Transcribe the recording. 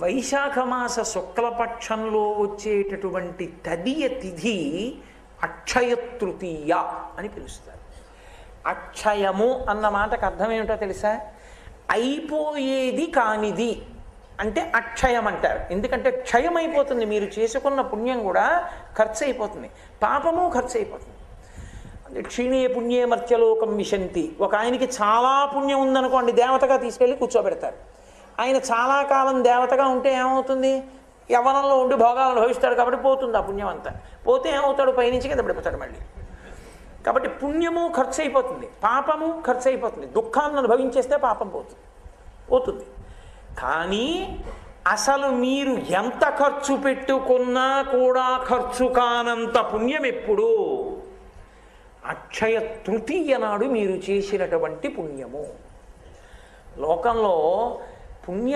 వైశాఖ మాస శుక్లపక్షంలో వచ్చేటటువంటి తదియ తిథి అక్షయ తృతీయ అని పిలుస్తారు. అక్షయము అన్న మాటకు అర్థం ఏమిటో తెలుసా? అయిపోయేది కానిది అంటే అక్షయం అంటారు. ఎందుకంటే క్షయం అయిపోతుంది, మీరు చేసుకున్న పుణ్యం కూడా ఖర్చు అయిపోతుంది, పాపము ఖర్చు అయిపోతుంది. క్షీణే పుణ్యే మర్త్యలోకం విశంతి. ఒక ఆయనకి చాలా పుణ్యం ఉందనుకోండి, దేవతగా తీసుకెళ్ళి కూర్చోబెడతారు. ఆయన చాలా కాలం దేవతగా ఉంటే ఏమవుతుంది? యవ్వనంలో ఉండి భోగాలను అనుభవిస్తాడు కాబట్టి పోతుంది ఆ పుణ్యం అంతా. పోతే ఏమవుతాడు? పైనుంచి కింద పడిపోతాడు మళ్ళీ. కాబట్టి పుణ్యము ఖర్చు అయిపోతుంది, పాపము ఖర్చు అయిపోతుంది. దుఃఖాన్ని అనుభవించేస్తే పాపం పోతుంది. కానీ అసలు మీరు ఎంత ఖర్చు పెట్టుకున్నా కూడా ఖర్చు కానంత పుణ్యం ఎప్పుడు? అక్షయ తృతీయ నాడు మీరు చేసినటువంటి పుణ్యము. లోకంలో పుణ్యం